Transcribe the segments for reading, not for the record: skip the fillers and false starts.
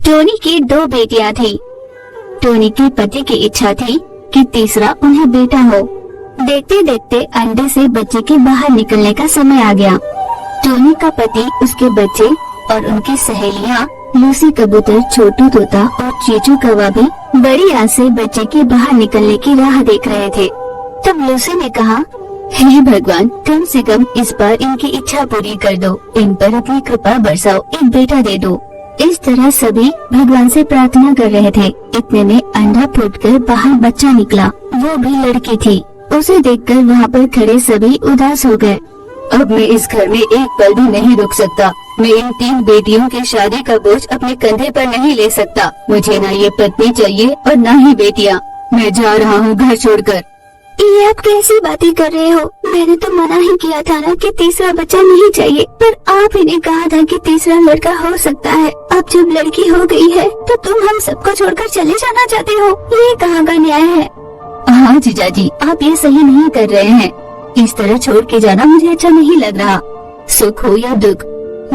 Tony की 2 बेटियां थी। टोनी के पति की इच्छा थी कि तीसरा उन्हें बेटा हो। देखते देखते अंडे से बच्चे के बाहर निकलने का समय आ गया। टोनी का पति, उसके बच्चे और उनकी सहेलियां लूसी कबूतर, छोटू तोता और चीचू कौवा भी बड़ी आस से बच्चे के बाहर निकलने की राह देख रहे थे। तब लूसी ने कहा, हे भगवान, कम से कम इस बार इनकी इच्छा पूरी कर दो, इन पर अपनी कृपा बरसाओ, एक बेटा दे दो। इस तरह सभी भगवान से प्रार्थना कर रहे थे। इतने में अंडा फूटकर बाहर बच्चा निकला। वो भी लड़की थी। उसे देखकर वहाँ पर खड़े सभी उदास हो गए। अब मैं इस घर में एक पल भी नहीं रुक सकता। मैं इन 3 बेटियों की शादी का बोझ अपने कंधे पर नहीं ले सकता। मुझे ना ये पत्नी चाहिए और ना ही बेटियाँ। मैं जा रहा हूँ घर छोड़कर। ये आप कैसी बातें कर रहे हो? मैंने तो मना ही किया था ना कि तीसरा बच्चा नहीं चाहिए, पर आप ही ने कहा था कि तीसरा लड़का हो सकता है। अब जब लड़की हो गई है तो तुम हम सबको छोड़कर चले जाना चाहते हो? ये कहाँ का न्याय है? हाँ जीजा जी, आप ये सही नहीं कर रहे हैं। इस तरह छोड़ के जाना मुझे अच्छा नहीं लग रहा। सुख हो या दुख,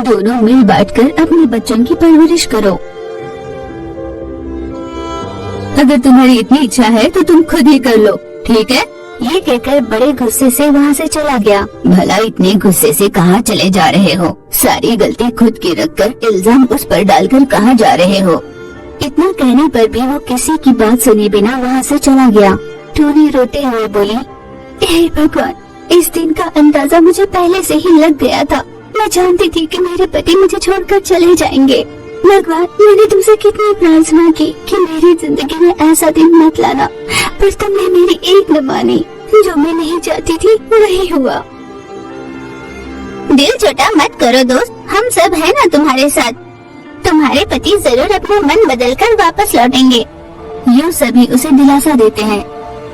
दोनों मिल बांटकर अपने बच्चों की परवरिश करो। अगर तुम्हारी इतनी इच्छा है तो तुम खुद ही कर लो, ठीक है? ये कहकर बड़े गुस्से से वहाँ से चला गया। भला इतने गुस्से से कहाँ चले जा रहे हो? सारी गलती खुद की रखकर इल्जाम उस पर डालकर कहाँ जा रहे हो? इतना कहने पर भी वो किसी की बात सुने बिना वहाँ से चला गया। टोनी रोते हुए बोली, हे भगवान, इस दिन का अंदाजा मुझे पहले से ही लग गया था। मैं जानती थी कि मेरे पति मुझे छोड़कर चले जाएंगे। भगवान, मैंने तुमसे कितनी प्रार्थना की कि मेरी जिंदगी में ऐसा दिन मत लाना, पर तुमने मेरी एक न मानी। जो मैं नहीं चाहती थी वही हुआ। दिल छोटा मत करो दोस्त, हम सब है ना तुम्हारे साथ। तुम्हारे पति जरूर अपना मन बदलकर वापस लौटेंगे। यूँ सभी उसे दिलासा देते हैं।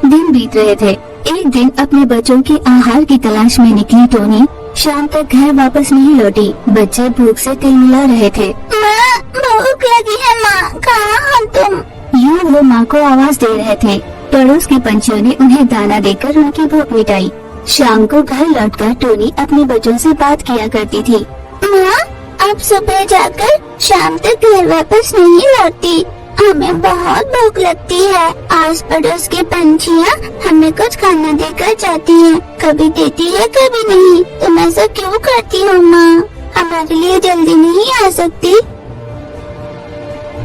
दिन बीत रहे थे। एक दिन अपने बच्चों के आहार की तलाश में निकली टोनी शाम तक घर वापस नहीं लौटी। बच्चे भूख से तिलमिला रहे थे। माँ, भूख लगी है माँ, कहाँ हो तुम? यूँ वो माँ को आवाज दे रहे थे। पड़ोस के पंछियों ने उन्हें दाना देकर उनकी भूख मिटाई। शाम को घर लौटकर टोनी अपने बच्चों से बात किया करती थी। माँ, अब सुबह जाकर शाम तक घर वापस नहीं लौटती। हमें बहुत भूख लगती है। आस पड़ोस के पंछियाँ हमें कुछ खाना देकर जाती हैं। कभी देती है कभी नहीं। तुम ऐसा क्यों करती हो माँ? हमारे लिए जल्दी नहीं आ सकती?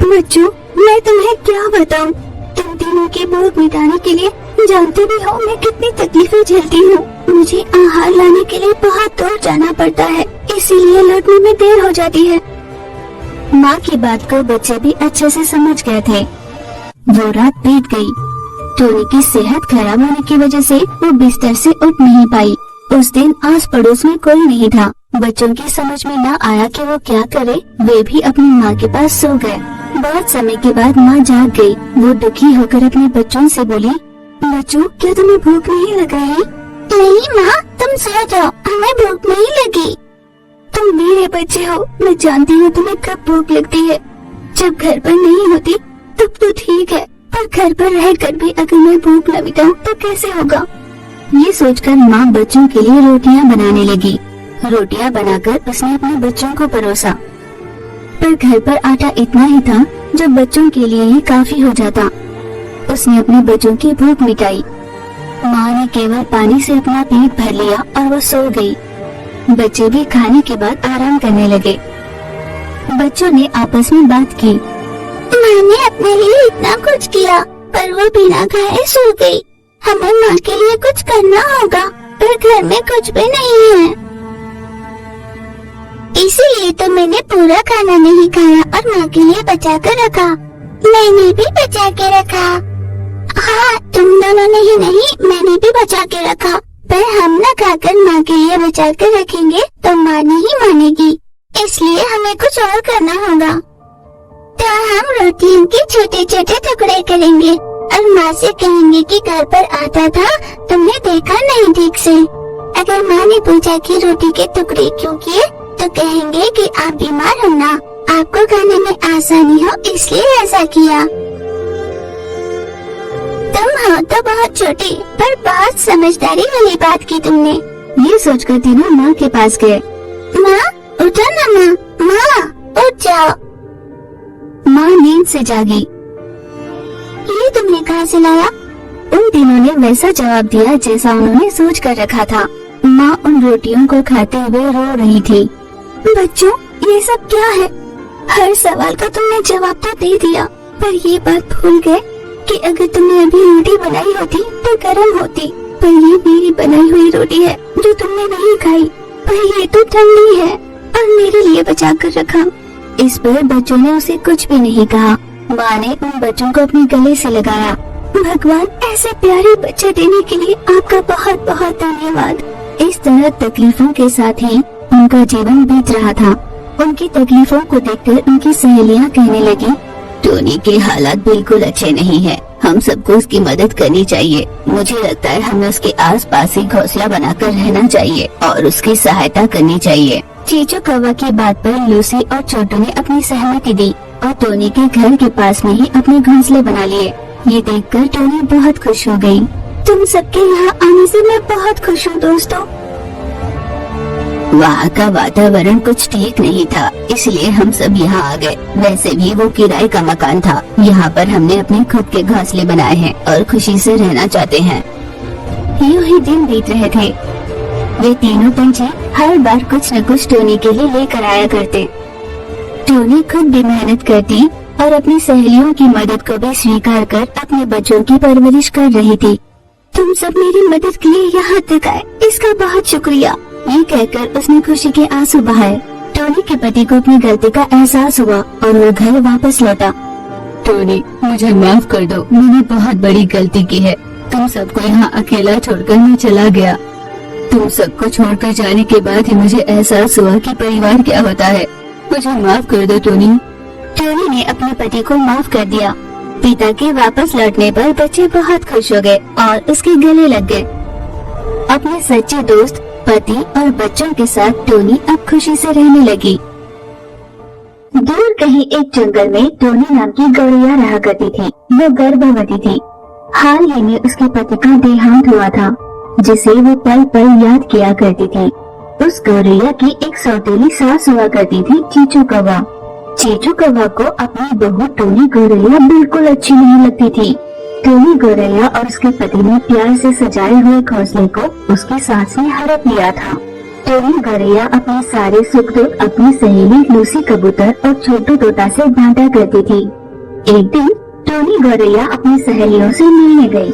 बच्चों, मैं तुम्हें क्या बताऊँ? तुम तीनों की भूख मिटाने के लिए जानते भी हो मैं कितनी तकलीफें झेलती हूँ। मुझे आहार लाने के लिए बहुत दूर जाना पड़ता है, इसीलिए लौटने में देर हो जाती है। माँ की बात को बच्चे भी अच्छे से समझ गए थे। वो रात बीत गई। टोनी की सेहत खराब होने की वजह से वो बिस्तर से उठ नहीं पाई। उस दिन आस पड़ोस में कोई नहीं था। बच्चों की समझ में न आया कि वो क्या करे। वे भी अपनी माँ के पास सो गए। बहुत समय के बाद माँ जाग गई। वो दुखी होकर अपने बच्चों से बोली, बच्चों, क्या तुम्हें भूख नहीं लग रही? नहीं माँ, तुम सो जाओ, हमें भूख नहीं लगी। तुम मेरे बच्चे हो, मैं जानती हूँ तुम्हें कब भूख लगती है। जब घर पर नहीं होती तब तो ठीक है, पर घर पर रहकर भी अगर मैं भूख न मिटाऊं तो कैसे होगा? ये सोचकर माँ बच्चों के लिए रोटियाँ बनाने लगी। रोटियाँ बनाकर उसने अपने बच्चों को परोसा, पर घर पर आटा इतना ही था जो बच्चों के लिए ही काफी हो जाता। उसने अपने बच्चों की भूख मिटाई। माँ ने केवल पानी से अपना पेट भर लिया और वो सो गई। बच्चे भी खाने के बाद आराम करने लगे। बच्चों ने आपस में बात की। मैंने अपने लिए इतना कुछ किया, पर वो बिना खाए सो गई। हमें माँ के लिए कुछ करना होगा, पर घर में कुछ भी नहीं है। इसीलिए तो मैंने पूरा खाना नहीं खाया और माँ के लिए बचा कर रखा। मैंने भी बचा के रखा। हाँ, तुम दोनों ने ही नहीं, मैंने भी बचा के रखा। पर हम न खाकर माँ के लिए बचा कर रखेंगे तो माँ नहीं मानेगी, इसलिए हमें कुछ और करना होगा। तो हम रोटियों के छोटे छोटे टुकड़े करेंगे और माँ से कहेंगे कि घर पर आता था, तुमने देखा नहीं ठीक से। अगर माँ ने पूछा कि रोटी के टुकड़े क्यों किए, तो कहेंगे कि आप बीमार हो ना, आपको खाने में आसानी हो इसलिए ऐसा किया। तुम हो तो बहुत छोटी, पर बहुत समझदारी वाली बात की तुमने। ये सोचकर तीनों माँ के पास गए। माँ, उठो ना माँ, माँ उठ जाओ। माँ से जागी। ये तुमने कहाँ से लाया? उन तीनों ने वैसा जवाब दिया जैसा उन्होंने सोच कर रखा था। माँ उन रोटियों को खाते हुए रो रही थी। बच्चों, ये सब क्या है? हर सवाल का तुमने जवाब तो दे दिया, पर ये बात भूल गए कि अगर तुमने अभी रोटी बनाई होती तो गर्म होती। पर ये मेरी बनाई हुई रोटी है जो तुमने नहीं खाई, पर ये तो ठंडी है और मेरे लिए बचा कर रखा। इस पर बच्चों ने उसे कुछ भी नहीं कहा। माँ ने उन बच्चों को अपने गले से लगाया। भगवान, ऐसे प्यारे बच्चे देने के लिए आपका बहुत बहुत धन्यवाद। इस तरह तकलीफों के साथ ही उनका जीवन बीत रहा था। उनकी तकलीफों को देखकर उनकी सहेलियां कहने लगी, टोनी के हालात बिल्कुल अच्छे नहीं है, हम सबको उसकी मदद करनी चाहिए। मुझे लगता है हमें उसके आसपास ही घोंसला बनाकर रहना चाहिए और उसकी सहायता करनी चाहिए। चीचू कौवा की बात पर लूसी और छोटू ने अपनी सहमति दी और टोनी के घर के पास में ही अपने घोंसले बना लिए। ये देखकर टोनी बहुत खुश हो गई। तुम सबके यहाँ आने से मैं बहुत खुश हूँ दोस्तों। वहाँ का वातावरण कुछ ठीक नहीं था, इसलिए हम सब यहाँ आ गए। वैसे भी वो किराए का मकान था। यहाँ पर हमने अपने खुद के घोंसले बनाए हैं और खुशी से रहना चाहते हैं। यूं ही दिन बीत रहे थे। वे तीनों पंछी हर बार कुछ न कुछ टोनी के लिए लेकर आया करते। टोनी खुद भी मेहनत करती और अपनी सहेलियों की मदद को भी स्वीकार कर अपने बच्चों की परवरिश कर रही थी। तुम सब मेरी मदद के लिए यहाँ तक आए, इसका बहुत शुक्रिया। ये कहकर उसने खुशी के आंसू बहाए। टोनी के पति को अपनी गलती का एहसास हुआ और वो घर वापस लौटा। टोनी, मुझे माफ कर दो, मैंने बहुत बड़ी गलती की है। तुम सबको यहाँ अकेला छोड़कर मैं चला गया। तुम सबको छोड़कर जाने के बाद ही मुझे एहसास हुआ कि परिवार क्या होता है। मुझे माफ कर दो टोनी। टोनी ने अपने पति को माफ कर दिया। पिता के वापस लौटने पर बच्चे बहुत खुश हो गए और उसके गले लग गए। अपने सच्चे दोस्त, पति और बच्चों के साथ टोनी अब खुशी से रहने लगी। दूर कहीं एक जंगल में टोनी नाम की गौरैया रहा करती थी। वो गर्भवती थी। हाल ही में उसके पति का देहांत हुआ था, जिसे वो पल पल याद किया करती थी। उस गौरैया की एक सौतेली सास हुआ करती थी, चीचू कौवा। चीचू कौवा को अपनी बहू टोनी गौरैया बिल्कुल अच्छी नहीं लगती थी। टोनी गौरैया और उसके पति ने प्यार से सजाए हुए घोंसले को उसकी सास ने हड़प लिया था। टोनी गौरैया अपने सारे सुख दुख अपनी सहेली लूसी कबूतर और छोटू तोता से बांटा करती थी। एक दिन टोनी गौरैया अपनी सहेलियों से मिलने गई।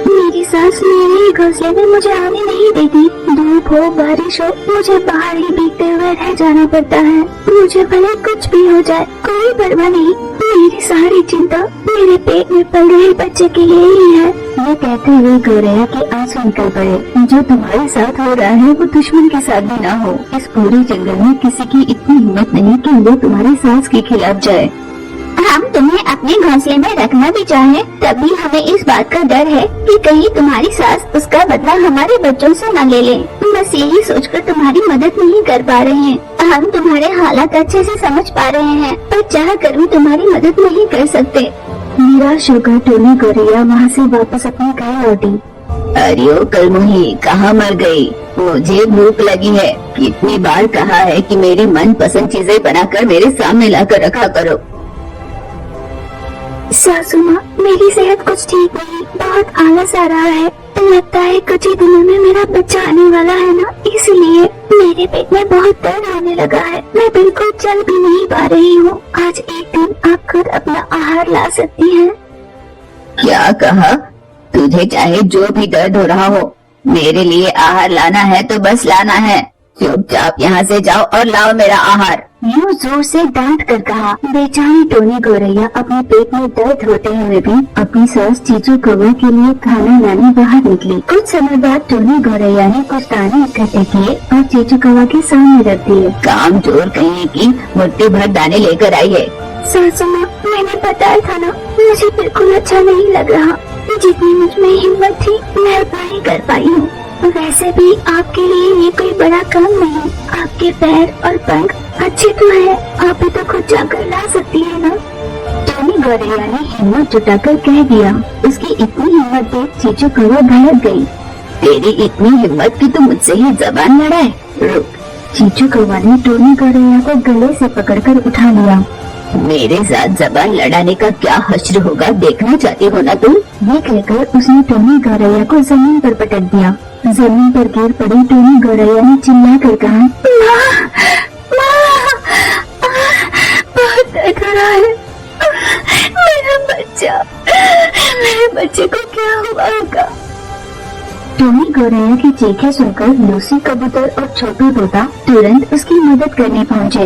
मेरी सास मेरे ही घोंसले में मुझे आने नहीं देती। धूप हो बारिश हो, मुझे बाहर ही भीगते हुए रह जाना पड़ता है। मुझे भले कुछ भी हो जाए, कोई परवाह नहीं। मेरी सारी चिंता मेरे पेट में पल रहे बच्चे के लिए ही है। ये कहते हुए गौरैया के आंसू निकल पड़े। जो तुम्हारे साथ हो रहा है वो दुश्मन के साथ भी ना हो। इस पूरे जंगल में किसी की इतनी हिम्मत नहीं कि वो तुम्हारी सास के खिलाफ जाए। हम तुम्हें अपने घोंसले में रखना भी चाहे, तब भी हमें इस बात का डर है कि कहीं तुम्हारी सास उसका बदला हमारे बच्चों से न ले ले। बस यही सोचकर तुम्हारी मदद नहीं कर पा रहे हैं। हम तुम्हारे हालात अच्छे से समझ पा रहे हैं, पर चाह कर भी तुम्हारी मदद नहीं कर सकते। निराश होकर टोनी गौरैया वहाँ से वापस अपने घर लौटी। अरे ओ कलमुही, कहाँ मर गई? मुझे भूख लगी है। कितनी बार कहा है कि मेरी मनपसंद चीजें बनाकर मेरे सामने लाकर रखा करो। सासू माँ, मेरी सेहत कुछ ठीक नहीं, बहुत आलस आ रहा है। लगता है कुछ ही दिनों में मेरा बच्चा आने वाला है ना, इसलिए मेरे पेट में बहुत दर्द होने लगा है। मैं बिल्कुल चल भी नहीं पा रही हूँ। आज एक दिन आप खुद अपना आहार ला सकती हैं। क्या कहा? तुझे चाहे जो भी दर्द हो रहा हो, मेरे लिए आहार लाना है तो बस लाना है। चुपचाप यहाँ से जाओ और लाओ मेरा आहार। यूं जोर से डांट कर कहा। बेचारी टोनी गौरैया अपने पेट में दर्द होते हुए भी अपनी सास चीचू कौवा के लिए खाना लाने बाहर निकली। कुछ समय बाद टोनी गौरैया ने कुछ दाने इकट्ठे किए और चीचू कौवा के सामने रख दिए। काम चोर कहीं की मुट्ठी भर दाने लेकर आई है। सासू माँ, मैंने बताया था ना, मुझे बिल्कुल अच्छा नहीं लग रहा। जितनी मुझ में हिम्मत थी मैं उतना ही कर पाई हूँ। वैसे भी आपके लिए ये कोई बड़ा काम नहीं। आपके पैर और पंख अच्छे तो है, आप भी तो खुद जाकर ला सकती है ना। टोनी गौरैया ने हिम्मत जुटाकर कह दिया। उसकी इतनी हिम्मत देख चीचू कौवा भड़क गई। तेरी इतनी हिम्मत कि तू मुझसे ही जबान लड़ाए? रुक। चीचू कौवा ने टोनी गौरैया को गले से पकड़कर उठा लिया। मेरे साथ जबान लड़ाने का क्या हश्र होगा, देखना चाहती हो ना तुम? ये कहकर उसने टोनी गौरैया को जमीन पर पटक दिया। जमीन पर गिर पड़ी टोनी गौरैया ने चिल्ला कर कहा, माँ, माँ, बहुत दर्द हो रहा है, मेरे बच्चे को क्या हुआ होगा? टोनी गौरैया की चीखें सुनकर लूसी कबूतर और छोटू तोता तुरंत उसकी मदद करने पहुँचे।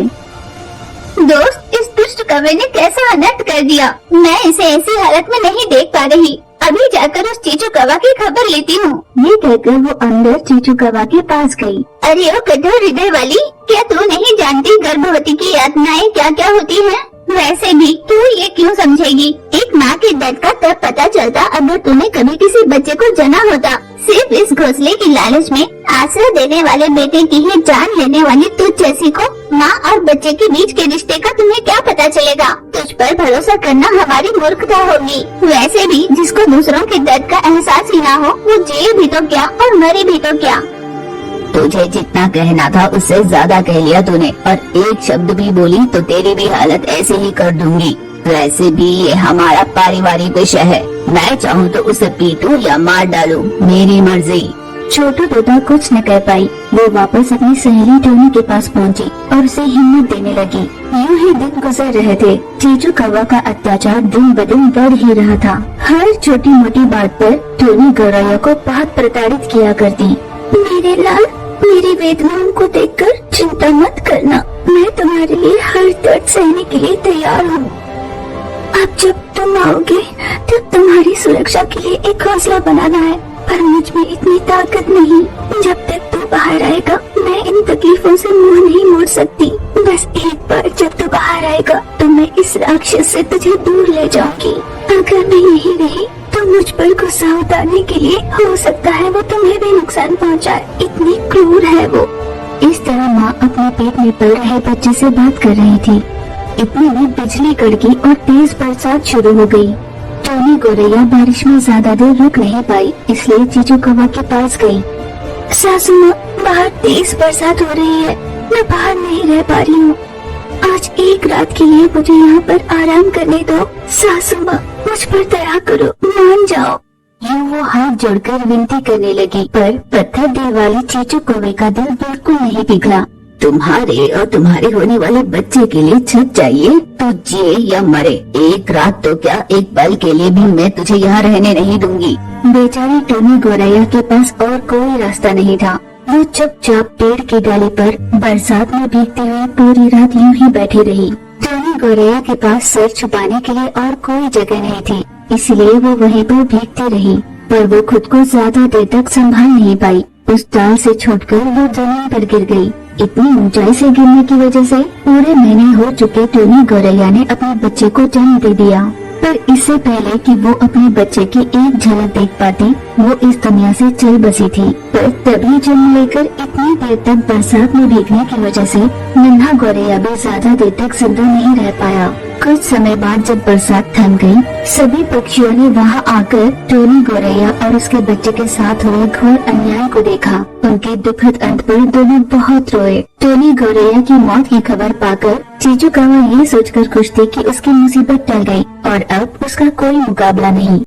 दोस्त, इस दुष्ट कौवे ने कैसा अनर्थ कर दिया, मैं इसे ऐसी हालत में नहीं देख पा रही, अभी जाकर उस चीचू कौवा की खबर लेती हूँ। ये कहकर वो अंदर चीचू कौवा के पास गई। अरे ओ कठोर हृदय वाली, क्या तू नहीं जानती गर्भवती की यातनाएं क्या क्या होती हैं? वैसे भी तू ये क्यों समझेगी? एक माँ के दर्द का तब पता चलता अगर तूने कभी किसी बच्चे को जना होता। सिर्फ इस घोंसले की लालच में आश्रय देने वाले बेटे की ही जान लेने वाली तुझ जैसी को माँ और बच्चे के बीच के रिश्ते का तुम्हें क्या पता चलेगा? तुझ पर भरोसा करना हमारी मूर्खता होगी। वैसे भी जिसको दूसरों के दर्द का एहसास ही ना हो, वो जिए भी तो क्या और मरे भी तो क्या। तुझे जितना कहना था उससे ज्यादा कह लिया तूने, और एक शब्द भी बोली तो तेरी भी हालत ऐसे ही कर दूंगी। वैसे भी ये हमारा पारिवारिक विषय है, मैं चाहूँ तो उसे पीटूं या मार डालूं, मेरी मर्जी। छोटू तोता कुछ न कह पाई। वो वापस अपनी सहेली टोनी के पास पहुँची और उसे हिम्मत देने लगी। यूं ही दिन गुजर रहे थे। चीचू कौवा का अत्याचार दिन ब दिन बढ़ ही रहा था। हर छोटी मोटी बात पर टोनी गौरैया को बहुत प्रताड़ित किया करती। मेरे लाल, मेरी वेदनाओं को देखकर चिंता मत करना, मैं तुम्हारे लिए हर दर्द सहने के लिए तैयार हूँ। अब जब तुम आओगे तब तुम्हारी सुरक्षा के लिए एक घोंसला बनाना है, पर मुझ में इतनी ताकत नहीं। जब तक तू बाहर आएगा मैं इन तकलीफों से मुंह नहीं मोड़ सकती। बस एक बार जब तू बाहर आएगा तो मैं इस राक्षस से तुझे दूर ले जाऊंगी। अगर मैं यहीं रही तो मुझ पर गुस्सा उतारने के लिए हो सकता है वो तुम्हें भी नुकसान पहुंचाए। इतनी क्रूर है वो। इस तरह माँ अपने पेट में पल रहे बच्चे से बात कर रही थी। इतने में बिजली कड़की और तेज बरसात शुरू हो गई। टोनी गौरैया बारिश में ज्यादा देर रुक नहीं पाई, इसलिए चीचू कौवा के पास गई। सासू माँ, बाहर तेज बरसात हो रही है, मैं बाहर नहीं रह पा रही हूँ। आज एक रात के लिए मुझे यहाँ पर आराम करने दो। सासू माँ, मुझ पर दया करो, मान जाओ। यूं वो हाथ जोड़कर विनती करने लगी, पर पत्थर दिल वाले चीचू कौवे का दिल बिल्कुल नहीं पिघला। तुम्हारे और तुम्हारे होने वाले बच्चे के लिए छत चाहिए तो जिए या मरे, एक रात तो क्या एक पल के लिए भी मैं तुझे यहाँ रहने नहीं दूंगी। बेचारी टोनी गौरैया के पास और कोई रास्ता नहीं था। वो चुपचाप पेड़ की डाली पर बरसात में भीगते हुए पूरी रात यूं ही बैठी रही। टोनी गौरैया के पास सर छुपाने के लिए और कोई जगह नहीं थी, इसलिए वो वहीं पर भीगती रही, पर वो खुद को ज्यादा देर तक संभाल नहीं पाई। उस डाल से छूटकर वो जमीन पर गिर गई। इतनी ऊंचाई से गिरने की वजह से पूरे महीने हो चुके टोनी गौरैया ने अपने बच्चे को जन्म दे दिया। पर इससे पहले कि वो अपने बच्चे की एक झलक देख पाती, वो इस दुनिया से चल बसी थी। पर तभी जन्म लेकर इतनी देर तक बरसात में भीगने की वजह से नन्हा गौरैया भी ज्यादा देर तक जिंदा नहीं रह पाया। कुछ समय बाद जब बरसात थम गई, सभी पक्षियों ने वहाँ आकर टोनी गौरैया और उसके बच्चे के साथ हुए घोर अन्याय को देखा। उनके दुखद अंत पर दोनों बहुत रोए। टोनी गौरैया की मौत की खबर पाकर चीचू कौवा ये सोचकर खुश थी कि उसकी मुसीबत टल गई और अब उसका कोई मुकाबला नहीं।